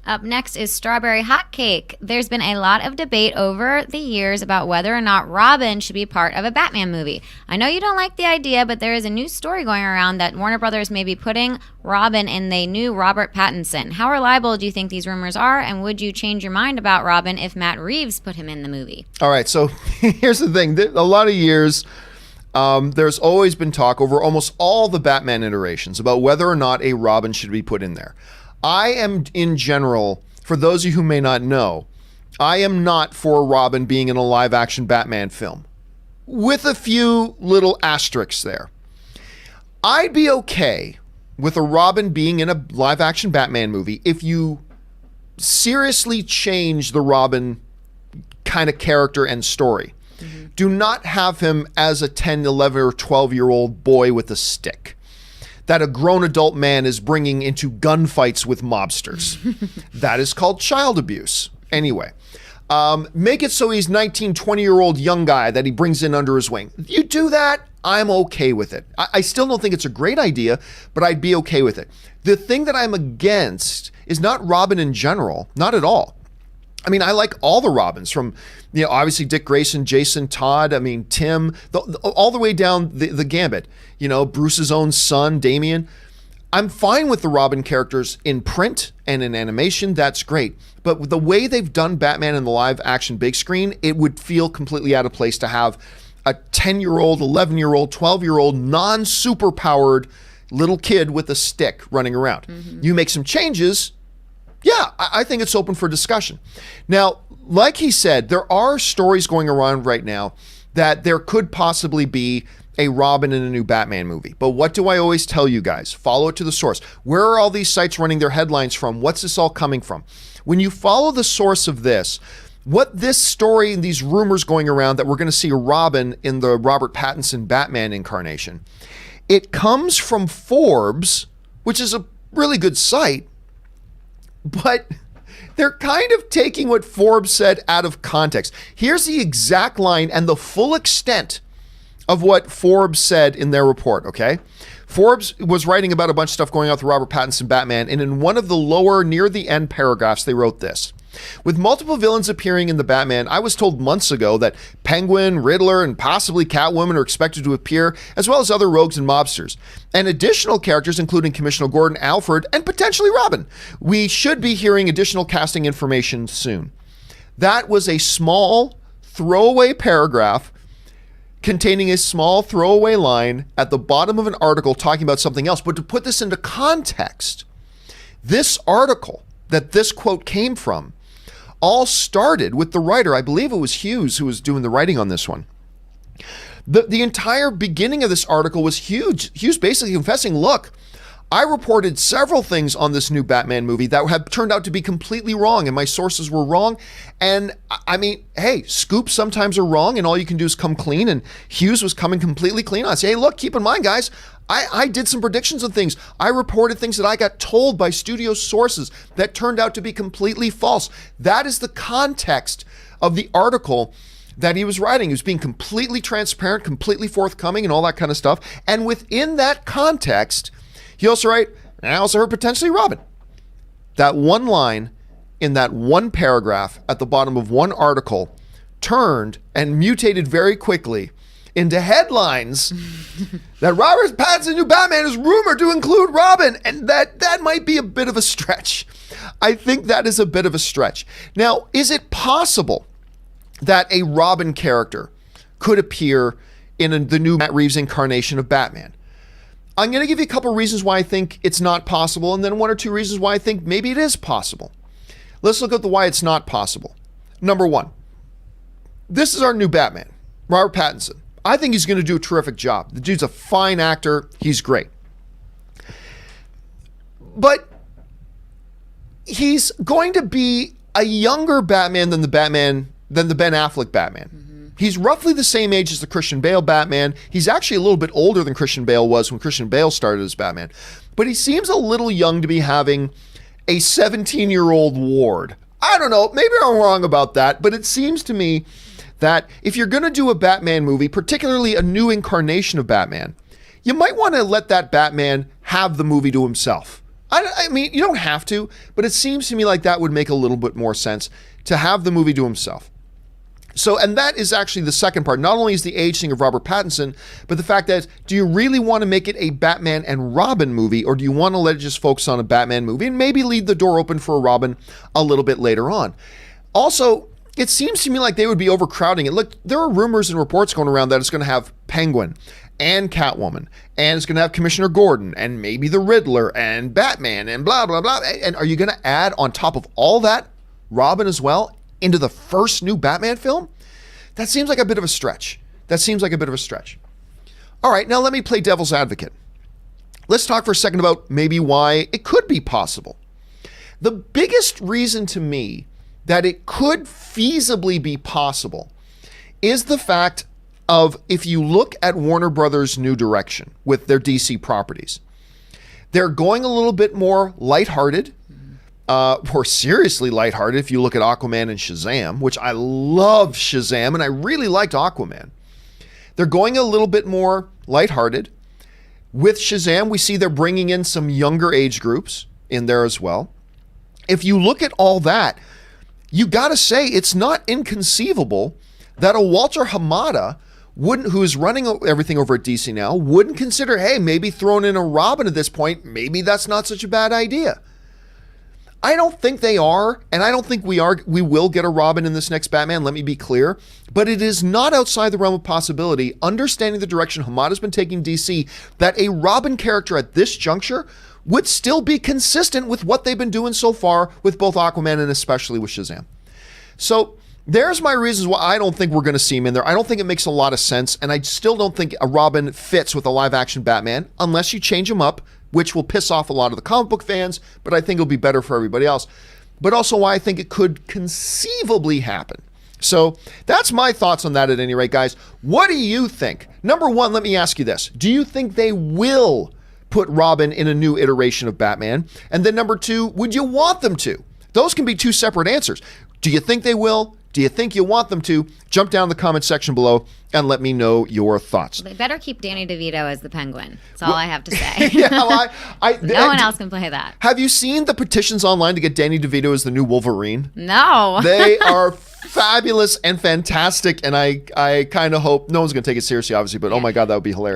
Up next is Strawberry Hot Cake. There's been a lot of debate over the years about whether or not Robin should be part of a Batman movie. I know you don't like the idea, but there is a new story going around that Warner Brothers may be putting Robin in the new Robert Pattinson. How reliable do you think these rumors are, and would you change your mind about Robin if Matt Reeves put him in the movie? All right, so here's the thing. A lot of years, there's always been talk over almost all the Batman iterations about whether or not a Robin should be put in there. I am, in general, for those of you who may not know, I am not for Robin being in a live-action Batman film, with a few little asterisks there. I'd be okay with a Robin being in a live-action Batman movie if you seriously change the Robin kind of character and story. Mm-hmm. Do not have him as a 10, 11, or 12-year-old boy with a stick that a grown adult man is bringing into gunfights with mobsters. That is called child abuse. Anyway, make it so he's 19, 20-year-old young guy that he brings in under his wing. You do that, I'm okay with it. I still don't think it's a great idea, but I'd be okay with it. The thing that I'm against is not Robin in general, not at all. I mean, I like all the Robins from, obviously Dick Grayson, Jason Todd, Tim, all the way down the gambit. Bruce's own son, Damian. I'm fine with the Robin characters in print and in animation. That's great. But the way they've done Batman in the live action big screen, it would feel completely out of place to have a 10-year-old, 11-year-old, 12-year-old, non-super powered little kid with a stick running around. Mm-hmm. You make some changes. Yeah, I think it's open for discussion. Now, like he said, there are stories going around right now that there could possibly be a Robin in a new Batman movie. But what do I always tell you guys? Follow it to the source. Where are all these sites running their headlines from? What's this all coming from? When you follow the source of this, what this story and these rumors going around that we're going to see a Robin in the Robert Pattinson Batman incarnation, it comes from Forbes, which is a really good site, but they're kind of taking what Forbes said out of context. Here's the exact line and the full extent of what Forbes said in their report, okay? Forbes was writing about a bunch of stuff going on with Robert Pattinson Batman, and in one of the lower near the end paragraphs, they wrote this. With multiple villains appearing in the Batman, I was told months ago that Penguin, Riddler, and possibly Catwoman are expected to appear, as well as other rogues and mobsters, and additional characters including Commissioner Gordon, Alfred, and potentially Robin. We should be hearing additional casting information soon. That was a small throwaway paragraph containing a small throwaway line at the bottom of an article talking about something else. But to put this into context, this article that this quote came from all started with the writer. I believe it was Hughes who was doing the writing on this one. The entire beginning of this article was Hughes basically confessing, look, I reported several things on this new Batman movie that have turned out to be completely wrong, and my sources were wrong. And hey, scoops sometimes are wrong, and all you can do is come clean. And Hughes was coming completely clean. I say, hey, look, keep in mind, guys, I did some predictions of things. I reported things that I got told by studio sources that turned out to be completely false. That is the context of the article that he was writing. He was being completely transparent, completely forthcoming, and all that kind of stuff. And within that context, he also wrote, I also heard potentially Robin. That one line in that one paragraph at the bottom of one article turned and mutated very quickly into headlines that Robert Pattinson new Batman is rumored to include Robin, and that might be a bit of a stretch. I think that is a bit of a stretch. Now, is it possible that a Robin character could appear in the new Matt Reeves incarnation of Batman? I'm going to give you a couple reasons why I think it's not possible, and then one or two reasons why I think maybe it is possible. Let's look at the why it's not possible. Number one, this is our new Batman, Robert Pattinson. I think he's going to do a terrific job. The dude's a fine actor. He's great. But he's going to be a younger Batman than the Ben Affleck Batman. Mm-hmm. He's roughly the same age as the Christian Bale Batman. He's actually a little bit older than Christian Bale was when Christian Bale started as Batman. But he seems a little young to be having a 17-year-old ward. I don't know. Maybe I'm wrong about that, but it seems to me that if you're going to do a Batman movie, particularly a new incarnation of Batman, you might want to let that Batman have the movie to himself. I mean, you don't have to, but it seems to me like that would make a little bit more sense to have the movie do himself. So, and that is actually the second part. Not only is the age thing of Robert Pattinson, but the fact that do you really want to make it a Batman and Robin movie, or do you want to let it just focus on a Batman movie and maybe leave the door open for a Robin a little bit later on? Also, it seems to me like they would be overcrowding it. Look, there are rumors and reports going around that it's going to have Penguin and Catwoman, and it's going to have Commissioner Gordon, and maybe the Riddler, and Batman, and blah, blah, blah. And are you going to add on top of all that Robin as well into the first new Batman film? That seems like a bit of a stretch. All right, now let me play devil's advocate. Let's talk for a second about maybe why it could be possible. The biggest reason to me that it could feasibly be possible is the fact of, if you look at Warner Brothers' new direction with their DC properties, they're going a little bit more lighthearted, or seriously lighthearted if you look at Aquaman and Shazam, which I love Shazam, and I really liked Aquaman. They're going a little bit more lighthearted. With Shazam, we see they're bringing in some younger age groups in there as well. If you look at all that, you got to say it's not inconceivable that a Walter Hamada who's running everything over at DC now, wouldn't consider, hey, maybe throwing in a Robin at this point, maybe that's not such a bad idea. I don't think they are, and I don't think we will get a Robin in this next Batman, let me be clear, but it is not outside the realm of possibility, understanding the direction Hamada's been taking DC, that a Robin character at this juncture would still be consistent with what they've been doing so far with both Aquaman and especially with Shazam. So there's my reasons why I don't think we're going to see him in there. I don't think it makes a lot of sense, and I still don't think a Robin fits with a live-action Batman unless you change him up, which will piss off a lot of the comic book fans, but I think it'll be better for everybody else. But also why I think it could conceivably happen. So that's my thoughts on that at any rate, guys. What do you think? Number one, let me ask you this. Do you think they will put Robin in a new iteration of Batman? And then number two, would you want them to? Those can be two separate answers. Do you think they will? Do you think you want them to? Jump down in the comment section below and let me know your thoughts. They better keep Danny DeVito as the Penguin. That's all I have to say. Yeah, no one else can play that. Have you seen the petitions online to get Danny DeVito as the new Wolverine? No. They are fabulous and fantastic, and I kind of hope, no one's going to take it seriously, obviously, but oh my God, that would be hilarious.